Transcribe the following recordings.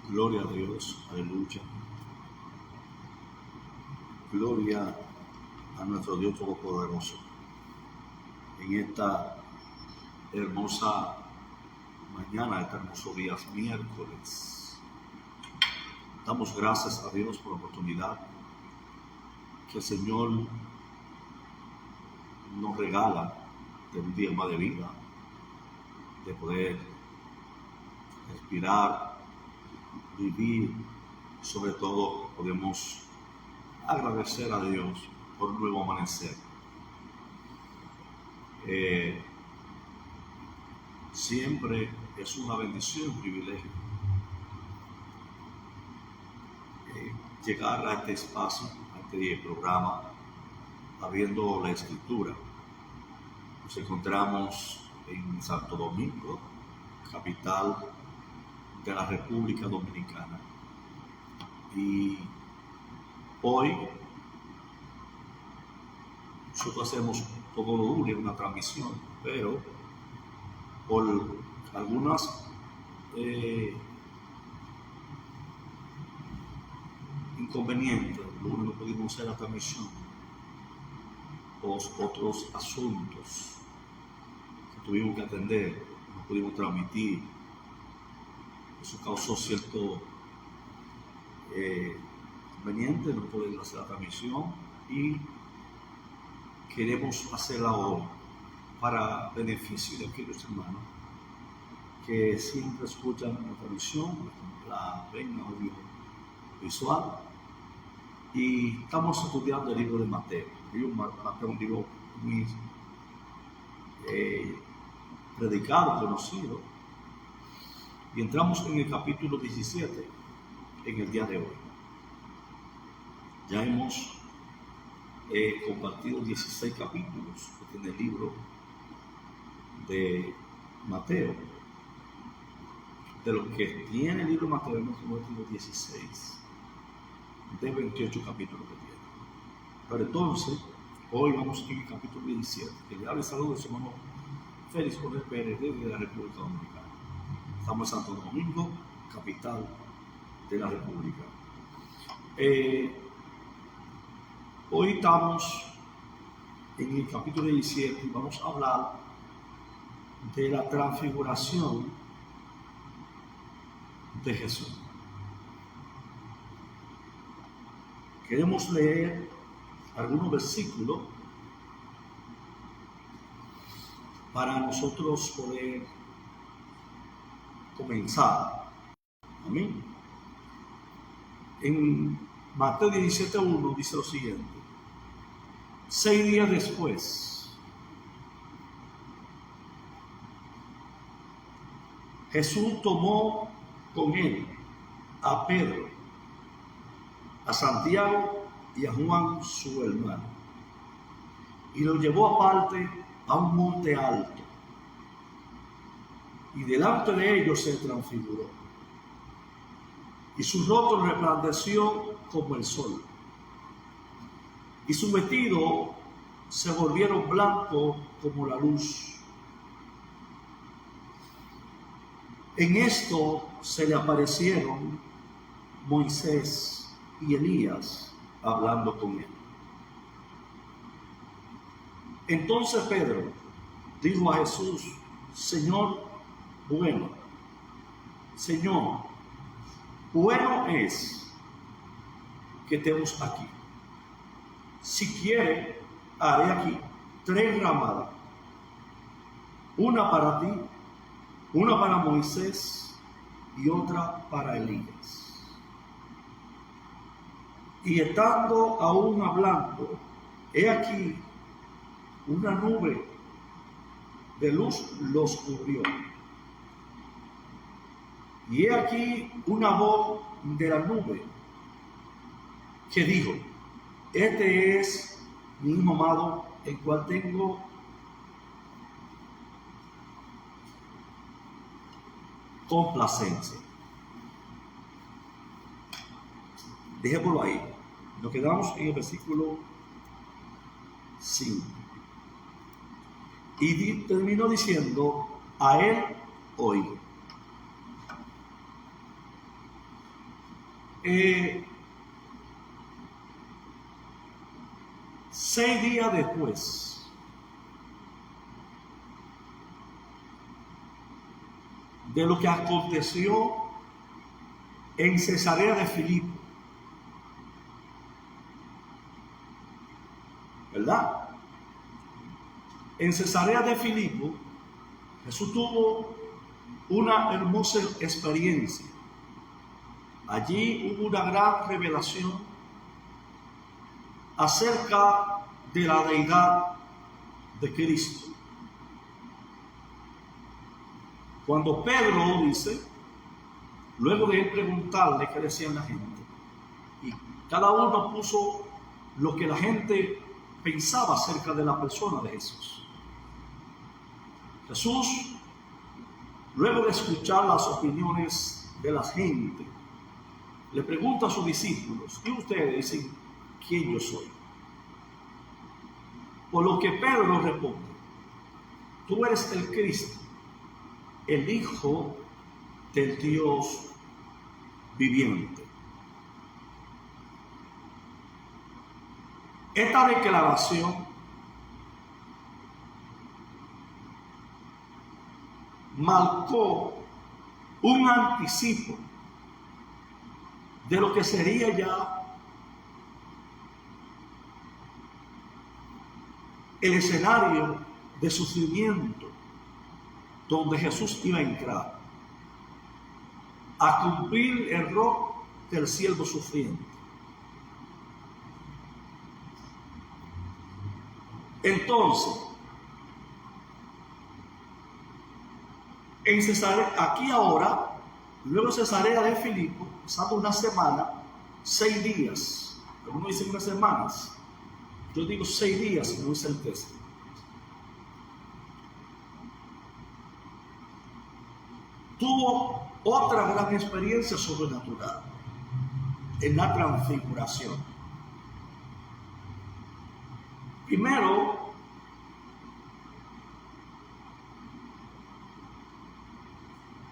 Gloria a Dios, aleluya. Gloria a nuestro Dios Todopoderoso. En esta hermosa mañana, este hermoso día, miércoles, damos gracias a Dios por la oportunidad que el Señor nos regala de un día más de vida, de poder respirar, vivir. Sobre todo podemos agradecer a Dios por un nuevo amanecer. Siempre es una bendición, un privilegio llegar a este espacio, a este programa, abriendo la Escritura. Nos encontramos en Santo Domingo, capital de la República Dominicana, y hoy nosotros hacemos todo lo lunes una transmisión, pero por algunas inconvenientes, lunes no pudimos hacer la transmisión, por otros asuntos que tuvimos que atender, no pudimos transmitir. Eso causó cierto inconveniente, no podemos hacer la transmisión, y queremos hacerla hoy para beneficio de aquellos hermanos que siempre escuchan la transmisión, la ven audiovisual, y estamos estudiando el libro de Mateo. Mateo, un libro muy predicado, conocido, y entramos en el capítulo 17 en el día de hoy. Ya hemos compartido 16 capítulos que tiene el libro de Mateo. De lo que tiene el libro de Mateo hemos compartido 16 de 28 capítulos que tiene. Pero entonces, hoy vamos en el capítulo 17, que le habla y saludo a su hermano Félix Jorge Pérez de la República Dominicana. Estamos en Santo Domingo, capital de la República. Hoy estamos en el capítulo 17 y vamos a hablar de la transfiguración de Jesús. Queremos leer algunos versículos para nosotros poder comenzar. Amén. En Mateo 17:1 dice lo siguiente: 6 días después, Jesús tomó con él a Pedro, a Santiago y a Juan su hermano, y los llevó aparte a un monte alto, y delante de ellos se transfiguró, y su rostro resplandeció como el sol, y su vestido se volvieron blancos como la luz. En esto se le aparecieron Moisés y Elías hablando con él. Entonces Pedro dijo a Jesús: Señor, bueno es que estemos aquí. Si quiere, haré aquí 3 ramadas, una para ti, una para Moisés y otra para Elías. Y estando aún hablando, he aquí una nube de luz los cubrió. Y he aquí una voz de la nube que dijo: Este es mi Hijo amado, el cual tengo complacencia. Dejémoslo ahí. Nos quedamos en el versículo 5. Y terminó diciendo: a él oí. 6 días después de lo que aconteció en Cesarea de Filipo, ¿verdad? En Cesarea de Filipo, Jesús tuvo una hermosa experiencia. Allí hubo una gran revelación acerca de la deidad de Cristo. Cuando Pedro dice, luego de él preguntarle qué decían la gente, y cada uno puso lo que la gente pensaba acerca de la persona de Jesús. Jesús, luego de escuchar las opiniones de la gente, le pregunta a sus discípulos, y ustedes dicen, ¿quién yo soy? Por lo que Pedro responde, tú eres el Cristo, el Hijo del Dios viviente. Esta declaración marcó un anticipo de lo que sería ya el escenario de sufrimiento donde Jesús iba a entrar a cumplir el rol del siervo sufriente. Entonces, en Cesarea, aquí ahora, luego Cesarea de Filipo, pasando una semana, 6 días. Algunos dicen unas semanas. Yo digo 6 días, no dice el texto. Tuvo otra gran experiencia sobrenatural en la transfiguración. Primero,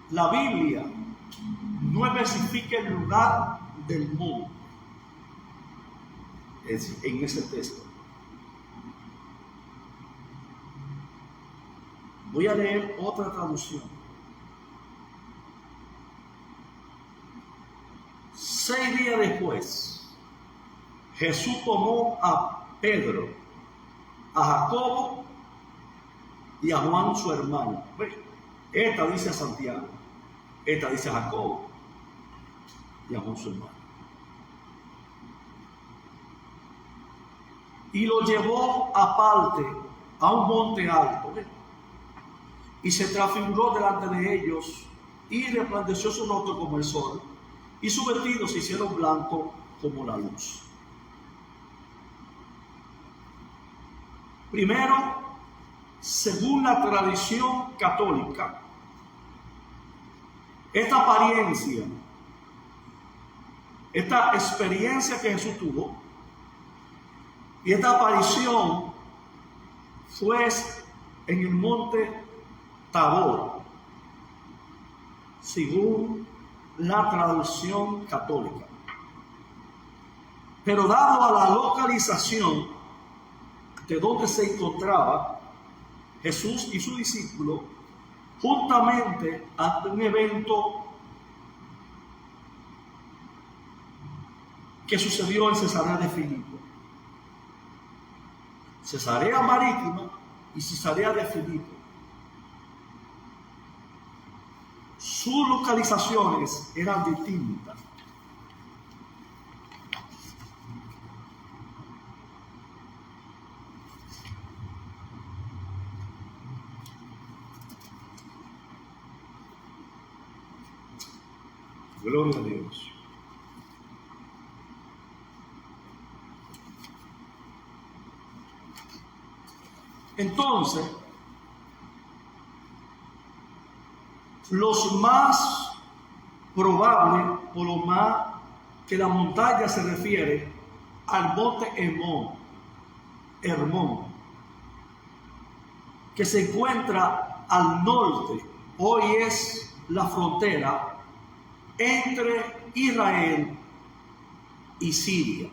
la Biblia no especifica el lugar del monte en ese texto. Voy a leer otra traducción. 6 días después, Jesús tomó a Pedro, a Jacobo y a Juan su hermano. Esta dice a Santiago, esta dice a Jacobo y a Juan su hermano. Y lo llevó aparte a un monte alto, y se transfiguró delante de ellos, y resplandeció su rostro como el sol, y sus vestidos se hicieron blancos como la luz. Primero, según la tradición católica, esta apariencia, esta experiencia que Jesús tuvo, y esta aparición fue en el monte Tabor, según la tradición católica. Pero dado a la localización de donde se encontraba Jesús y su discípulo, juntamente ante un evento que sucedió en Cesarea de Filipo. Cesarea Marítima y Cesarea de Filipo. Sus localizaciones eran distintas. Gloria a Dios. Entonces, los más probables, o lo más que la montaña se refiere al monte Hermón, que se encuentra al norte, hoy es la frontera entre Israel y Siria.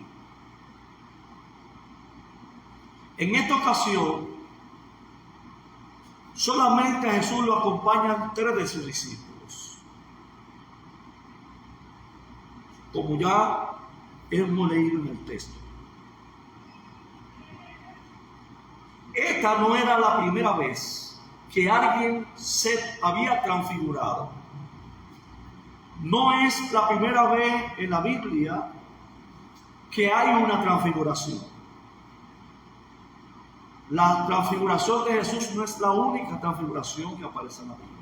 En esta ocasión, solamente a Jesús lo acompañan 3 de sus discípulos. Como ya hemos leído en el texto. Esta no era la primera vez que alguien se había transfigurado. No es la primera vez en la Biblia que hay una transfiguración. La transfiguración de Jesús no es la única transfiguración que aparece en la Biblia.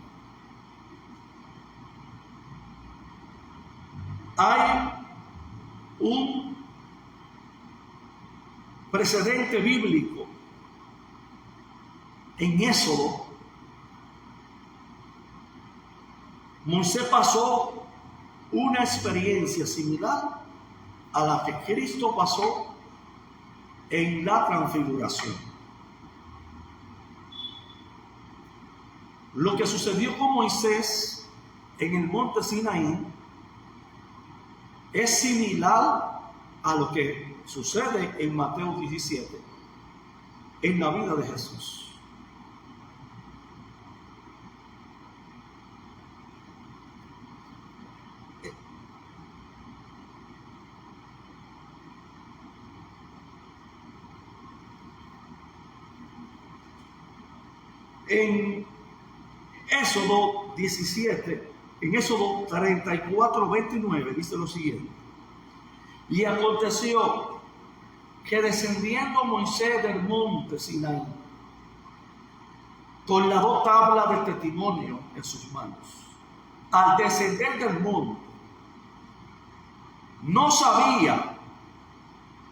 Hay un precedente bíblico en Éxodo. Moisés pasó una experiencia similar a la que Cristo pasó en la transfiguración. Lo que sucedió con Moisés en el monte Sinaí es similar a lo que sucede en Mateo 17 en la vida de Jesús. En Éxodo 17, en Éxodo 34, 29, dice lo siguiente: y aconteció que descendiendo Moisés del monte Sinaí, con las 2 tablas del testimonio en sus manos, al descender del monte, no sabía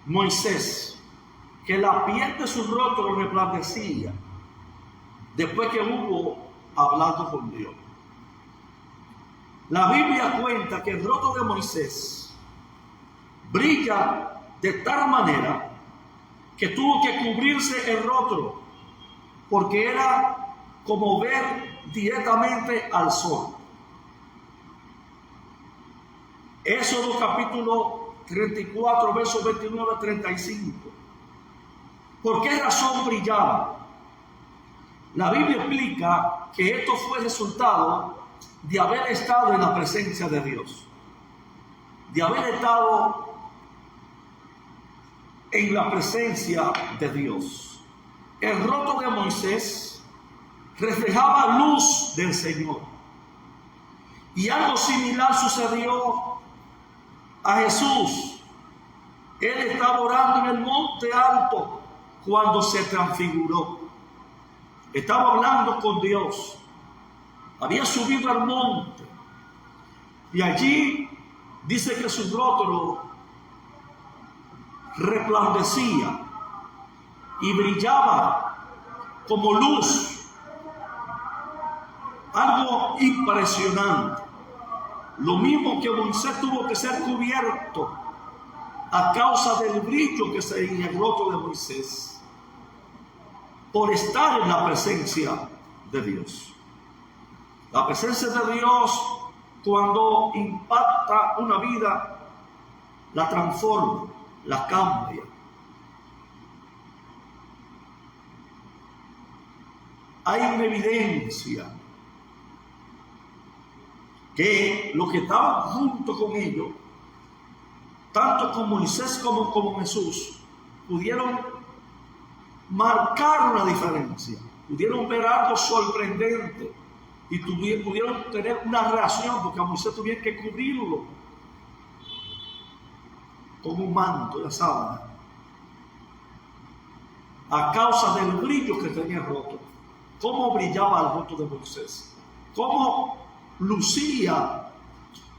Moisés que la piel de su rostro resplandecía después que hubo hablado con Dios. La Biblia cuenta que el rostro de Moisés brilla de tal manera que tuvo que cubrirse el rostro, porque era como ver directamente al sol. Éxodo capítulo 34, versos 29 a 35. ¿Por qué razón brillaba? La Biblia explica que esto fue resultado de haber estado en la presencia de Dios, de haber estado en la presencia de Dios. El rostro de Moisés reflejaba luz del Señor. Y algo similar sucedió a Jesús. Él estaba orando en el monte alto cuando se transfiguró. Estaba hablando con Dios. Había subido al monte. Y allí dice que su rostro resplandecía y brillaba como luz. Algo impresionante. Lo mismo que Moisés tuvo que ser cubierto a causa del brillo que se en el rostro de Moisés, por estar en la presencia de Dios. La presencia de Dios, cuando impacta una vida, la transforma, la cambia. Hay una evidencia que los que estaban junto con ellos, tanto con Moisés como con Jesús, pudieron marcar una diferencia, pudieron ver algo sorprendente y pudieron tener una reacción, porque a Moisés tuvieron que cubrirlo con un manto, la sábana, a causa del brillo que tenía el rostro. Cómo brillaba el rostro de Moisés, cómo lucía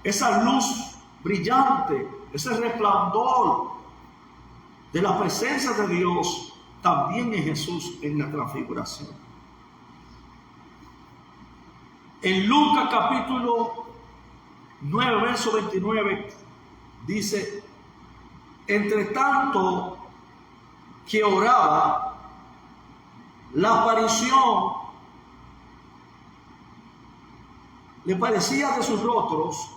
esa luz brillante, ese resplandor de la presencia de Dios también en Jesús en la transfiguración. En Lucas capítulo 9, verso 29 dice: entre tanto que oraba, la aparición le parecía de sus rostros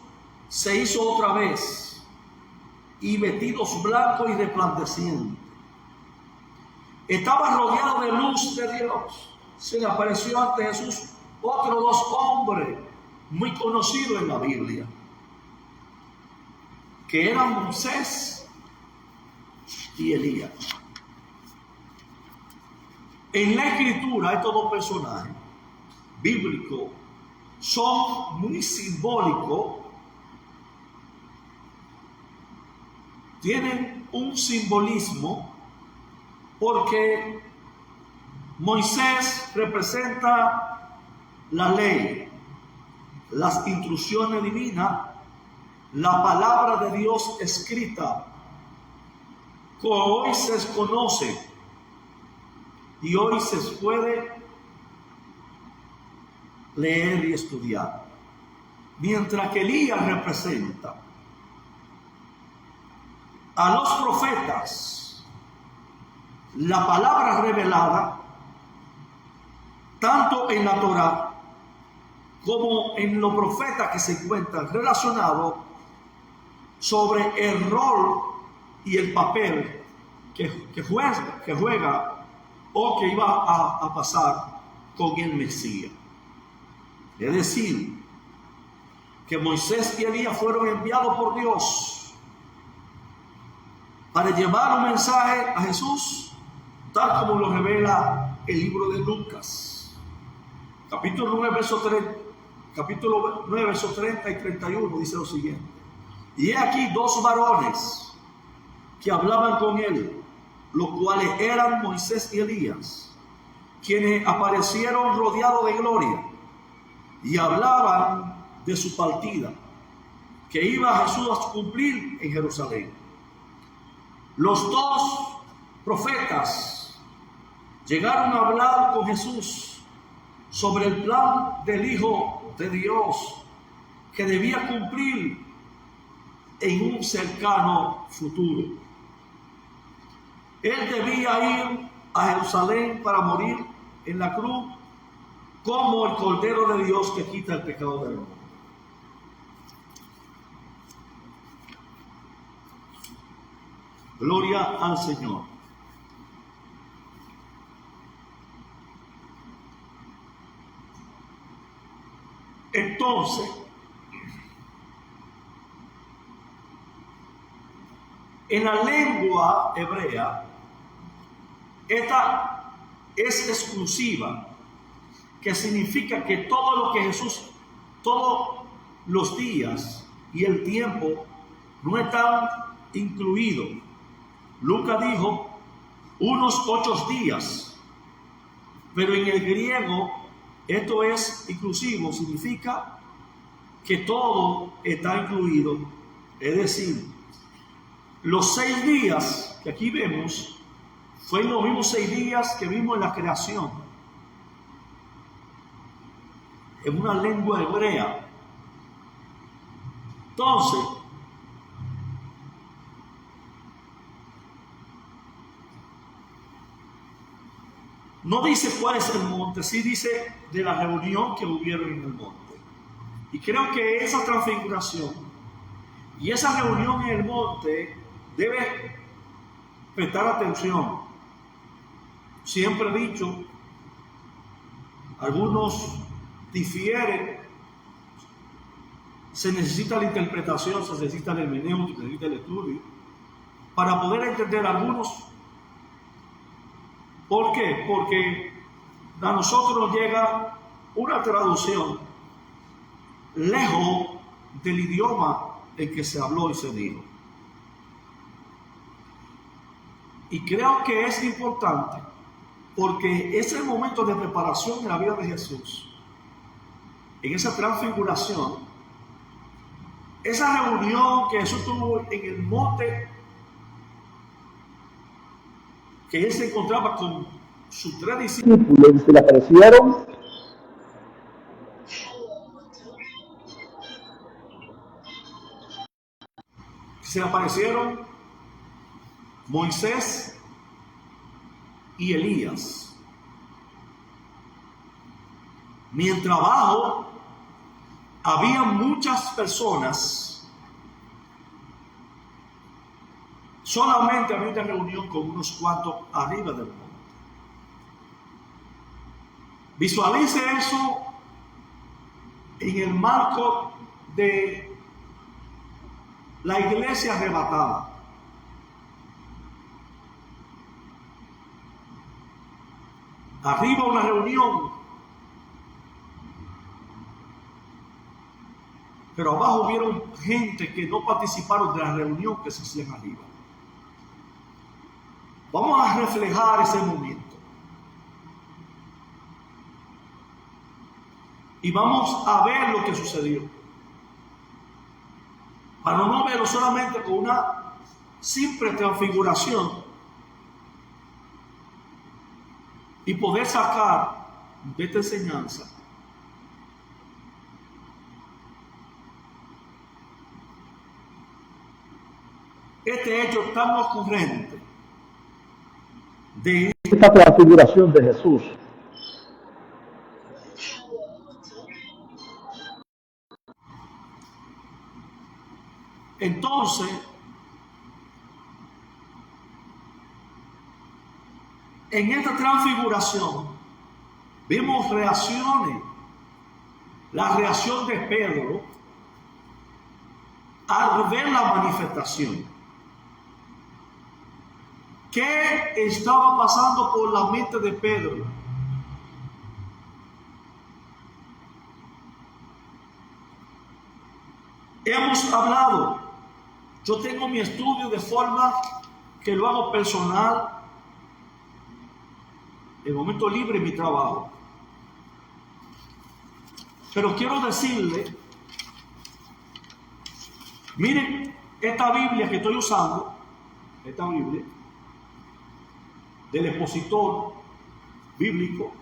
se hizo otra vez, y vestidos blancos y resplandecientes. Estaba rodeado de luz de Dios. Se le apareció ante Jesús otros dos hombres muy conocidos en la Biblia, que eran Moisés y Elías. En la escritura, estos dos personajes bíblicos son muy simbólicos, tienen un simbolismo, porque Moisés representa la ley, las instrucciones divinas, la palabra de Dios escrita, que hoy se conoce y hoy se puede leer y estudiar. Mientras que Elías representa a los profetas, la palabra revelada, tanto en la Torá como en los profetas que se encuentran relacionados sobre el rol y el papel que juega o que iba a pasar con el Mesías. Es decir, que Moisés y Elías fueron enviados por Dios para llevar un mensaje a Jesús, tal como lo revela el libro de Lucas, capítulo 9, versos 30 y 31, dice lo siguiente: y he aquí dos varones que hablaban con él, los cuales eran Moisés y Elías, quienes aparecieron rodeados de gloria, y hablaban de su partida, que iba Jesús a cumplir en Jerusalén. Los dos profetas llegaron a hablar con Jesús sobre el plan del Hijo de Dios, que debía cumplir en un cercano futuro. Él debía ir a Jerusalén para morir en la cruz como el Cordero de Dios que quita el pecado del mundo. Gloria al Señor. Entonces, en la lengua hebrea, esta es exclusiva, que significa que todo lo que Jesús, todos los días y el tiempo no están incluidos. Lucas dijo unos 8 días, pero en el griego esto es inclusivo, significa que todo está incluido. Es decir, los 6 días que aquí vemos fueron los mismos 6 días que vimos en la creación, en una lengua hebrea. Entonces, no dice cuál es el monte, sí dice de la reunión que hubieron en el monte. Y creo que esa transfiguración y esa reunión en el monte debe prestar atención. Siempre he dicho, algunos difieren, se necesita la interpretación, se necesita el hermenéutica, se necesita el estudio, para poder entender algunos. ¿Por qué? Porque a nosotros nos llega una traducción lejos del idioma en que se habló y se dijo. Y creo que es importante, porque ese momento de preparación en la vida de Jesús, en esa transfiguración, esa reunión que Jesús tuvo en el monte, que él se encontraba con sus 3 discípulos, se le aparecieron Moisés y Elías. Mientras abajo había muchas personas solamente había una reunión con unos cuantos arriba del monte. Visualice eso en el marco de la iglesia arrebatada. Arriba una reunión, pero abajo hubieron gente que no participaron de la reunión que se hacían arriba. Vamos a reflejar ese momento. Y vamos a ver lo que sucedió. Para no verlo solamente con una simple transfiguración y poder sacar de esta enseñanza este hecho tan ocurrente de esta transfiguración de Jesús. Entonces, en esta transfiguración vimos reacciones. La reacción de Pedro al ver la manifestación. ¿Qué estaba pasando por la mente de Pedro? Hemos hablado. Yo tengo mi estudio de forma que lo hago personal, el momento libre en mi trabajo. Pero quiero decirle, miren esta Biblia que estoy usando, esta Biblia del expositor bíblico,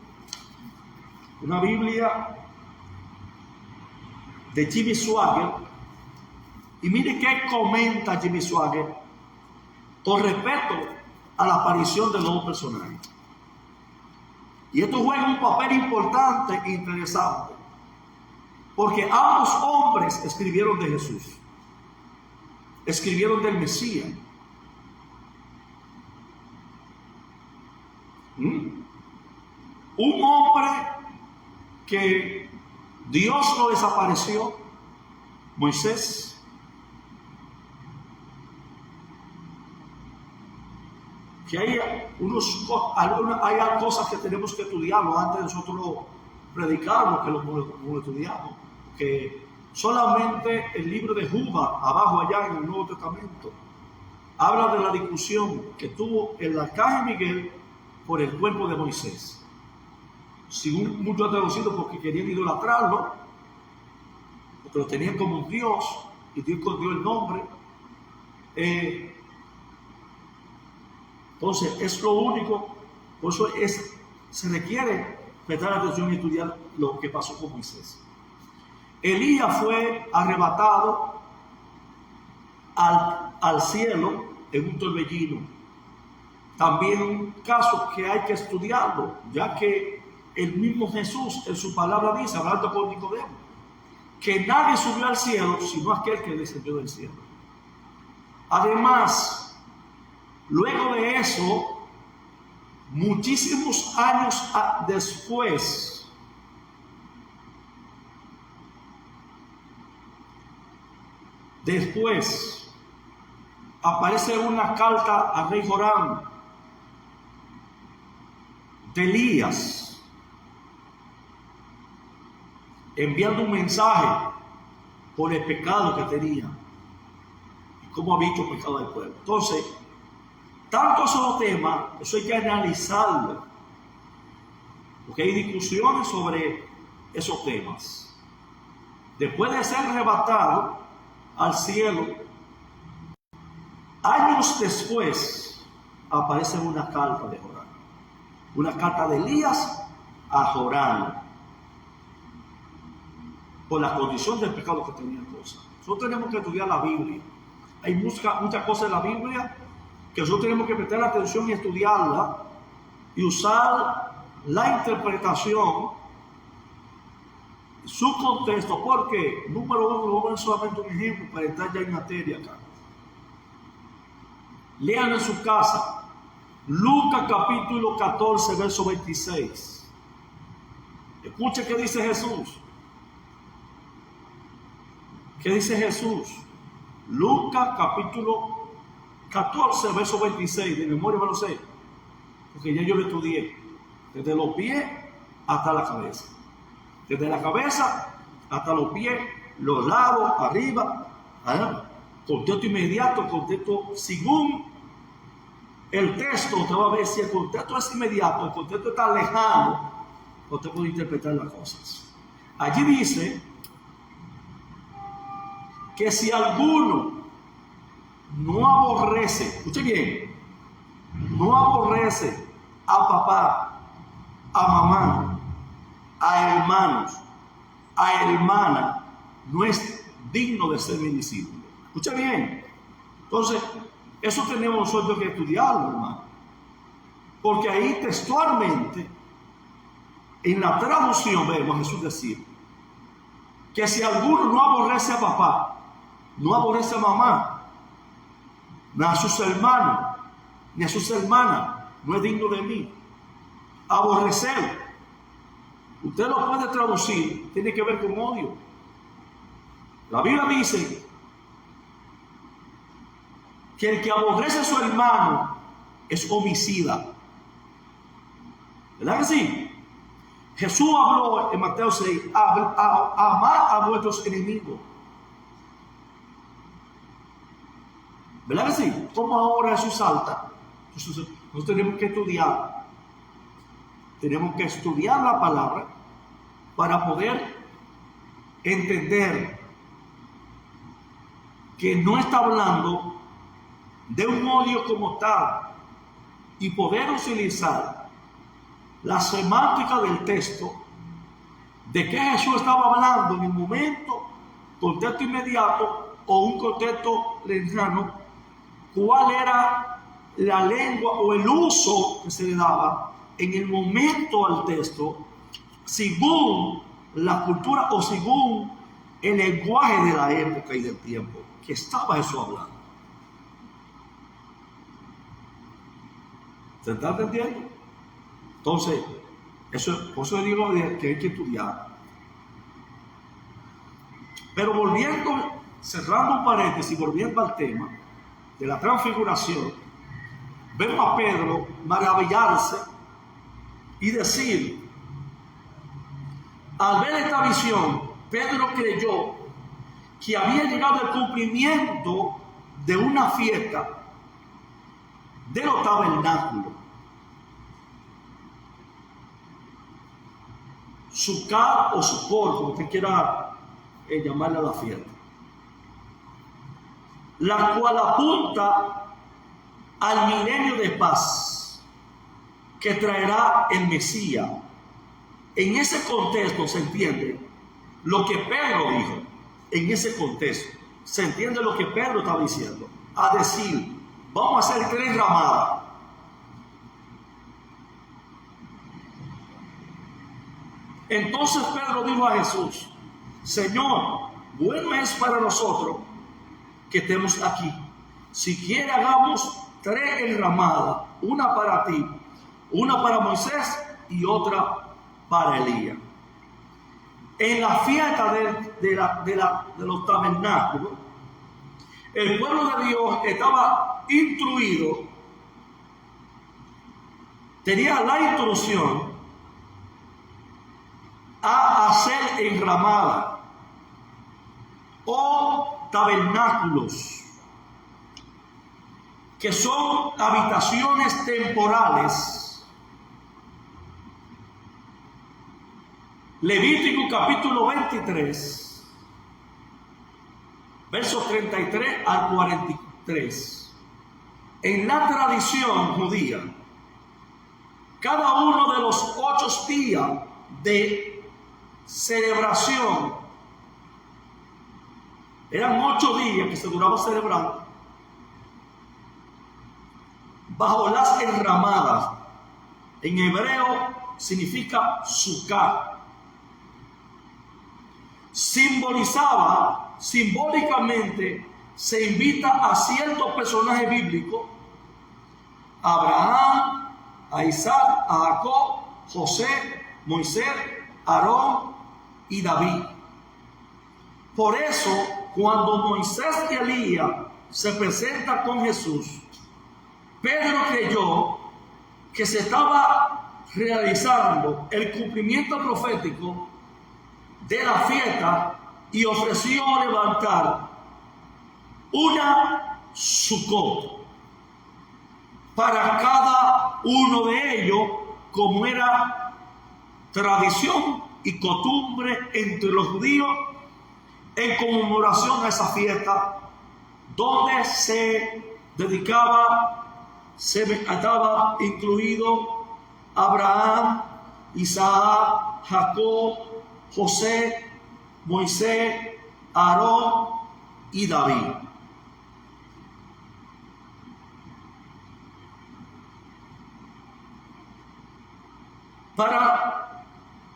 una Biblia de Jimmy Swaggart. Y mire qué comenta Jimmy Swaggart con respecto a la aparición de nuevos personajes. Y esto juega un papel importante e interesante, porque ambos hombres escribieron de Jesús, escribieron del Mesías. Un hombre que Dios lo desapareció, Moisés. Que hay cosas que tenemos que estudiarlo antes de nosotros predicarlo, que lo estudiamos. Que solamente el libro de Juba, abajo allá en el Nuevo Testamento, habla de la discusión que tuvo el arcángel Miguel por el cuerpo de Moisés. Según muchos han traducido, porque querían idolatrarlo, porque lo tenían como un dios, y Dios escondió el nombre. Entonces, es lo único, por eso se requiere prestar atención y estudiar lo que pasó con Moisés. Elías fue arrebatado al cielo en un torbellino. También un caso que hay que estudiarlo, ya que el mismo Jesús en su palabra dice, hablando con Nicodemo, que nadie subió al cielo sino aquel que descendió del cielo. Además, luego de eso, muchísimos años después, aparece una carta al rey Joram de Elías, enviando un mensaje por el pecado que tenía y cómo había hecho pecado del pueblo. Entonces, tanto esos temas, eso hay que analizarlo, porque hay discusiones sobre esos temas. Después de ser arrebatado al cielo, años después aparece una carta de Joram, una carta de Elías a Joram, por la condición del pecado que tenía cosas. Nosotros tenemos que estudiar la Biblia. Hay muchas cosas en la Biblia que nosotros tenemos que prestar atención y estudiarla y usar la interpretación, su contexto, porque, número uno, vamos a ver solamente un ejemplo para entrar ya en materia acá. Lean en su casa. Lucas capítulo 14, verso 26. Escuche qué dice Jesús. ¿Qué dice Jesús? Lucas capítulo 14, verso 26. De memoria me lo sé, porque ya yo lo estudié. Desde los pies hasta la cabeza. Desde la cabeza hasta los pies, los lados, arriba. Contexto inmediato, contexto según el texto. Usted va a ver si el contexto es inmediato, el contexto está lejano, usted puede interpretar las cosas. Allí dice que si alguno no aborrece, escuche bien, no aborrece a papá, a mamá, a hermanos, a hermana, no es digno de ser mi discípulo. Escucha bien. Entonces, eso tenemos nosotros que estudiarlo, hermano. Porque ahí textualmente, en la traducción, vemos a Jesús decir que si alguno no aborrece a papá, no aborrece a mamá, ni a sus hermanos, ni a sus hermanas, no es digno de mí. Aborrecer, usted lo puede traducir, tiene que ver con odio. La Biblia dice que el que aborrece a su hermano es homicida. ¿Verdad que sí? Jesús habló en Mateo 6, amar a vuestros enemigos. ¿Verdad que sí? ¿Cómo ahora Jesús salta? Nosotros tenemos que estudiar. Tenemos que estudiar la palabra para poder entender que no está hablando de un odio como tal y poder utilizar la semántica del texto de que Jesús estaba hablando en el momento, contexto inmediato o un contexto lejano, cuál era la lengua o el uso que se le daba en el momento al texto, según la cultura o según el lenguaje de la época y del tiempo que estaba Jesús hablando. ¿Se está entendiendo? Entonces, por eso digo que hay que estudiar. Pero volviendo, cerrando un paréntesis, volviendo al tema de la transfiguración, vemos a Pedro maravillarse y decir, al ver esta visión, Pedro creyó que había llegado el cumplimiento de una fiesta de los tabernáculos. Sukkot o Sukkot, como usted quiera llamarle a la fiesta, la cual apunta al milenio de paz que traerá el Mesías. En ese contexto se entiende lo que Pedro dijo. En ese contexto se entiende lo que Pedro estaba diciendo, a decir, vamos a hacer 3 ramadas. Entonces Pedro dijo a Jesús, Señor, bueno es para nosotros que estemos aquí. Si quiere, hagamos 3 enramadas, una para ti, una para Moisés y otra para Elías. En la fiesta de los tabernáculos, el pueblo de Dios estaba instruido, tenía la instrucción a hacer enramadas o tabernáculos, que son habitaciones temporales. Levítico capítulo 23, versos 33 al 43. En la tradición judía, cada uno de los 8 días de celebración, eran 8 días que se duraba celebrando, bajo las enramadas, en hebreo significa Sukkot, simbólicamente se invita a ciertos personajes bíblicos a Abraham, a Isaac, a Jacob, José, Moisés, Aarón y David. Por eso, cuando Moisés y Elías se presentan con Jesús, Pedro creyó que se estaba realizando el cumplimiento profético de la fiesta y ofreció levantar una Sucot para cada uno de ellos, como era tradición y costumbre entre los judíos en conmemoración a esa fiesta, donde se estaba incluido Abraham, Isaac, Jacob, José, Moisés, Aarón y David. Para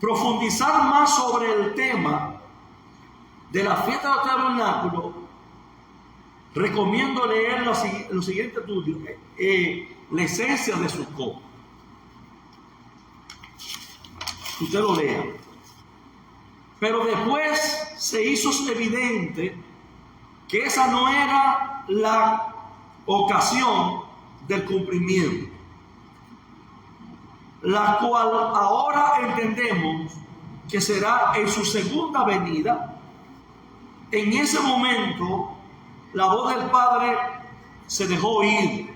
profundizar más sobre el tema de la fiesta del tabernáculo, recomiendo leer los siguientes estudios, la esencia de Sucot. Usted lo lea. Pero después se hizo evidente que esa no era la ocasión del cumplimiento, la cual ahora entendemos que será en su segunda venida. En ese momento, la voz del Padre se dejó oír.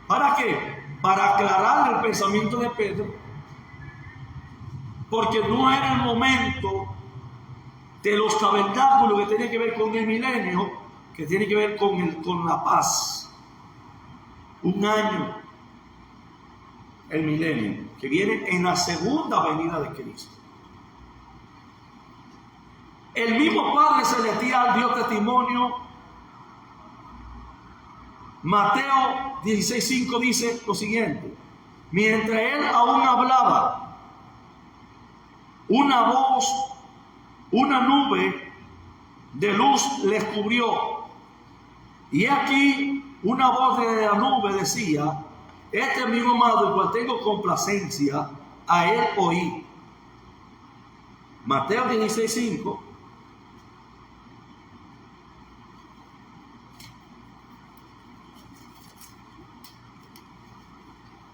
¿Para qué? Para aclarar el pensamiento de Pedro, porque no era el momento de los tabernáculos que tiene que ver con el milenio, que tiene que ver con la paz. Un año, el milenio, que viene en la segunda venida de Cristo. El mismo Padre Celestial dio testimonio. Mateo 16:5 dice lo siguiente: mientras él aún hablaba, una voz, una nube de luz les cubrió, y aquí una voz de la nube decía: este es mi amado, el cual tengo complacencia, a él oí. Mateo 16:5.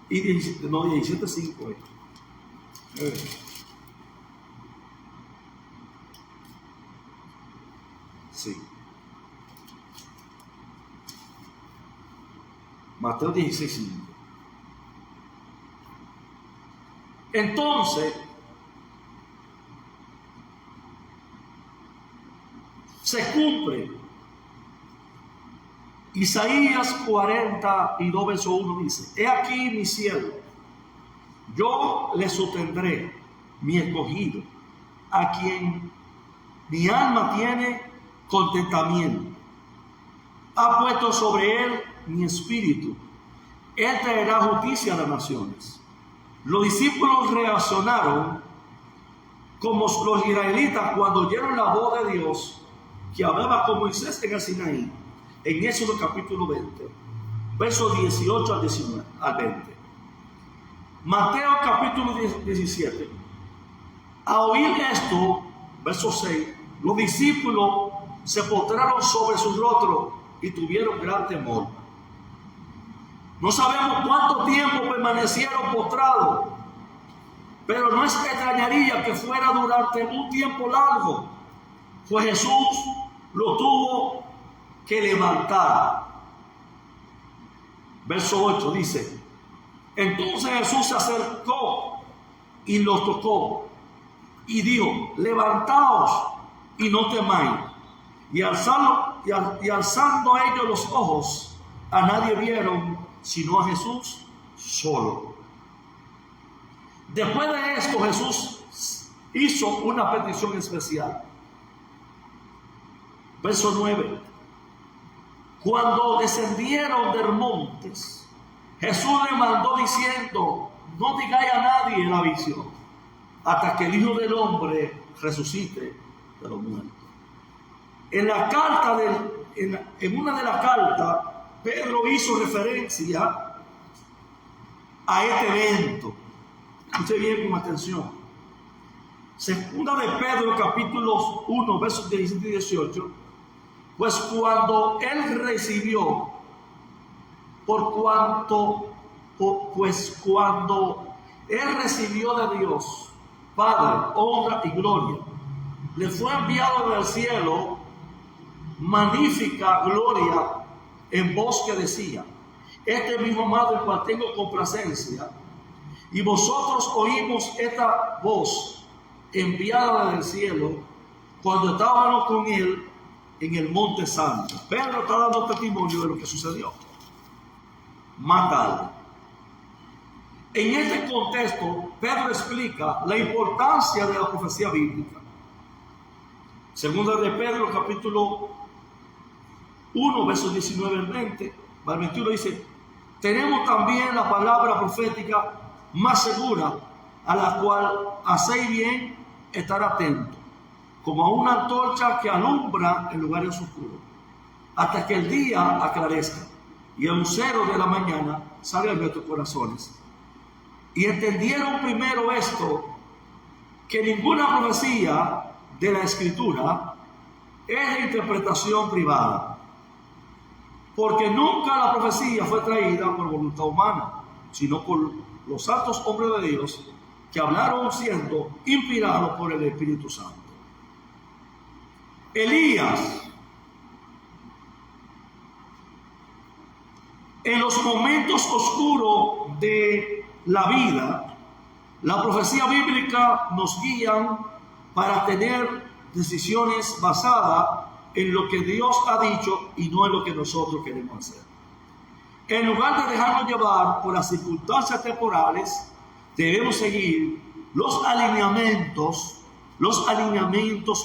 Y 17:5. Sí. Mateo 16:5. Entonces, se cumple Isaías 42, verso 1 dice: he aquí mi siervo, yo le sostendré, mi escogido, a quien mi alma tiene contentamiento. Ha puesto sobre él mi espíritu. Él traerá justicia a las naciones. Los discípulos reaccionaron como los israelitas cuando oyeron la voz de Dios que hablaba con Moisés en el Sinaí, en Éxodo capítulo 20, versos 18 al 20. Mateo capítulo 17. A oír esto, verso 6, los discípulos se postraron sobre sus rostros y tuvieron gran temor. No sabemos cuánto tiempo permanecieron postrados, pero no es extrañaría que fuera durante un tiempo largo, pues Jesús lo tuvo que levantar. Verso 8 dice: entonces Jesús se acercó y los tocó y dijo: levantaos y no temáis. Y alzando ellos los ojos, a nadie vieron sino a Jesús solo. Después de esto, Jesús hizo una petición especial. Verso 9. Cuando descendieron de los montes, Jesús le mandó diciendo: no digáis a nadie la visión, hasta que el Hijo del Hombre resucite de los muertos. En una de las cartas, Pedro hizo referencia a este evento. Escuche bien con atención. Segunda de Pedro, capítulo 1, versos 17 y 18. Pues cuando él recibió, pues cuando él recibió de Dios, Padre, honra y gloria, le fue enviado del cielo magnífica gloria en voz que decía: este mismo amado en cual tengo complacencia. Y vosotros oímos esta voz enviada del cielo cuando estábamos con él en el monte santo. Pedro está dando testimonio de lo que sucedió más tarde. En este contexto, Pedro explica la importancia de la profecía bíblica. Segunda de Pedro, capítulo 1, versos 19 al 20, al 21 dice: tenemos también la palabra profética más segura, a la cual hacéis bien estar atento, como a una antorcha que alumbra en lugares oscuros, hasta que el día aclarezca y el lucero de la mañana salga en nuestros corazones. Y entendieron primero esto, que ninguna profecía de la Escritura es de interpretación privada, porque nunca la profecía fue traída por voluntad humana, sino por los santos hombres de Dios que hablaron siendo inspirados por el Espíritu Santo. Elías, en los momentos oscuros de la vida, la profecía bíblica nos guía para tener decisiones basadas en lo que Dios ha dicho y no en lo que nosotros queremos hacer. En lugar de dejarnos llevar por las circunstancias temporales, debemos seguir los alineamientos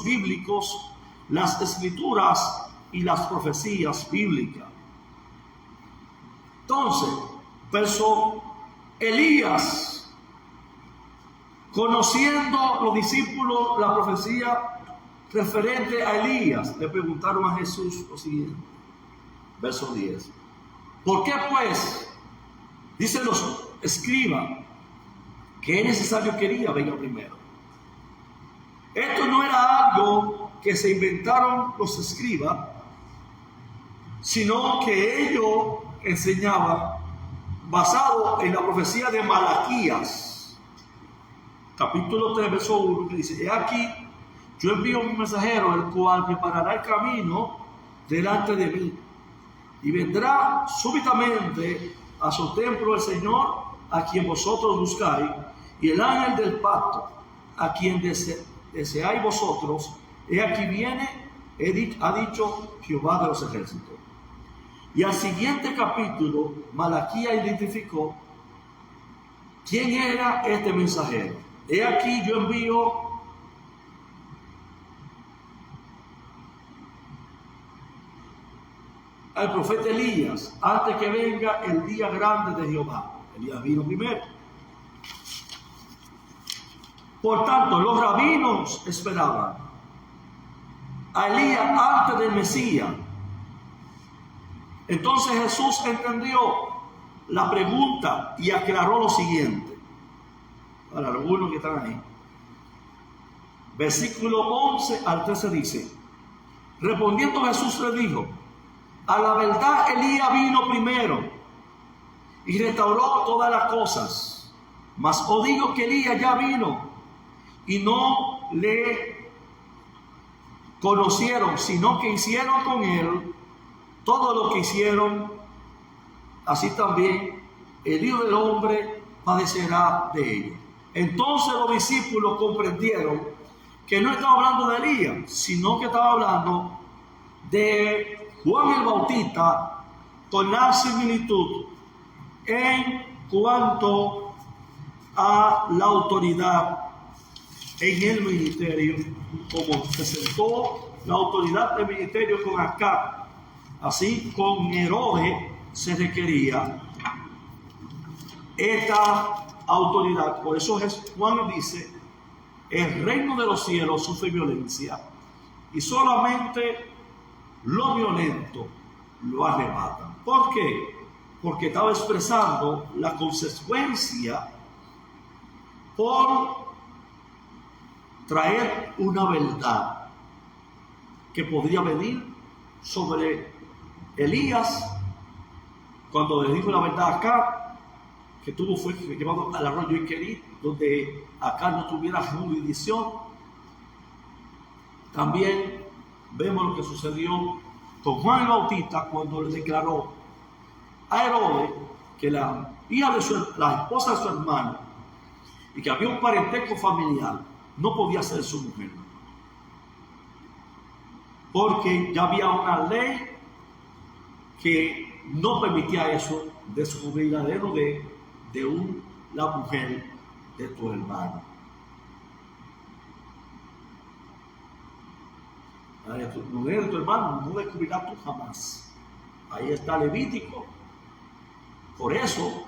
bíblicos, las escrituras y las profecías bíblicas. Entonces, verso Elías, conociendo los discípulos la profecía referente a Elías, le preguntaron a Jesús lo siguiente, verso 10. ¿Por qué pues, dicen los escribas, que es necesario que Elías venga primero? Esto no era algo que se inventaron los escribas, sino que ellos enseñaban basado en la profecía de Malaquías, capítulo 3, verso 1, que dice: he aquí, yo envío un mensajero, el cual preparará el camino delante de mí, y vendrá súbitamente a su templo el Señor, a quien vosotros buscáis, y el ángel del pacto, a quien deseáis vosotros, he aquí viene, ha dicho Jehová de los ejércitos. Y al siguiente capítulo, Malaquías identificó quién era este mensajero. He aquí, yo envío al profeta Elías antes que venga el día grande de Jehová. Elías vino primero. Por tanto, los rabinos esperaban a Elías antes del Mesías. Entonces Jesús entendió la pregunta y aclaró lo siguiente para algunos que están ahí. Versículo 11 al 13 dice: respondiendo Jesús le dijo: a la verdad Elías vino primero y restauró todas las cosas, mas os digo que Elías ya vino y no le conocieron, sino que hicieron con él todo lo que hicieron. Así también el Hijo del Hombre padecerá de ello. Entonces los discípulos comprendieron que no estaba hablando de Elías, sino que estaba hablando de Juan el Bautista, con la similitud en cuanto a la autoridad en el ministerio, como presentó la autoridad del ministerio con Acab, así con Herodes se requería esta autoridad. Por eso Juan dice: el reino de los cielos sufre violencia y solamente los violentos lo arrebatan. ¿Por qué? porque estaba expresando la consecuencia por traer una verdad que podría venir sobre Elías cuando le dijo la verdad acá, que tuvo fue llevado al arroyo Iquerit, donde acá no tuviera jurisdicción. También vemos lo que sucedió con Juan el Bautista cuando le declaró a Herodes que la esposa de su hermano y que había un parentesco familiar no podía ser su mujer, porque ya había una ley que no permitía eso, descubrir a Herodes de la mujer de tu hermano. La mujer de tu hermano no descubrirá tú jamás. Ahí está Levítico. Por eso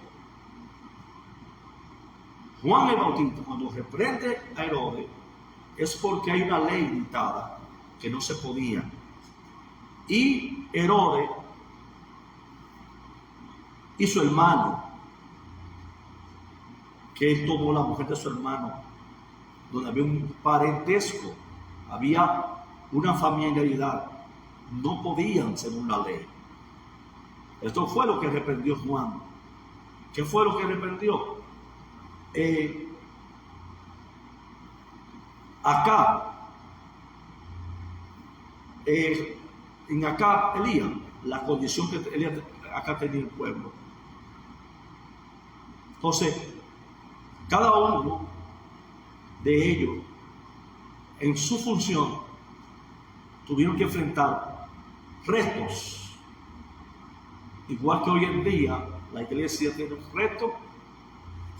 Juan el Bautista, cuando reprende a Herodes, es porque hay una ley dictada que no se podía. Y Herodes y su hermano, que él tomó la mujer de su hermano, donde había un parentesco, había una familiaridad, no podían según la ley. Esto fue lo que reprendió Juan. ¿Qué fue lo que reprendió? En acá Elías, la condición que Elías acá tenía el pueblo. Entonces, cada uno de ellos, en su función, tuvieron que enfrentar retos. Igual que hoy en día, la iglesia tiene un reto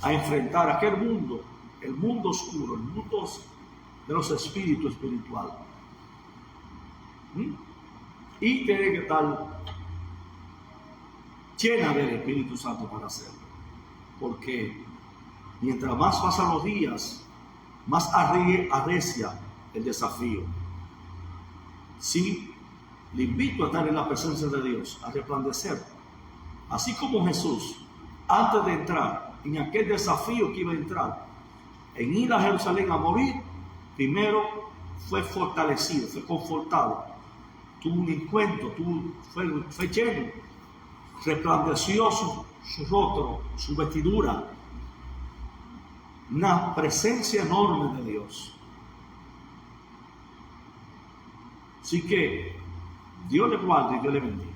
a enfrentar aquel mundo, el mundo oscuro, el mundo de los espíritus espirituales. Y tiene que estar llena del Espíritu Santo para hacerlo. Porque mientras más pasan los días, más arrecia el desafío. Sí, le invito a estar en la presencia de Dios, a resplandecer. Así como Jesús, antes de entrar en aquel desafío que iba a entrar, en ir a Jerusalén a morir, primero fue fortalecido, fue confortado, tuvo un encuentro, fue lleno, resplandeció su rostro, su vestidura, una presencia enorme de Dios. Así que Dios le guarde y Dios le bendiga.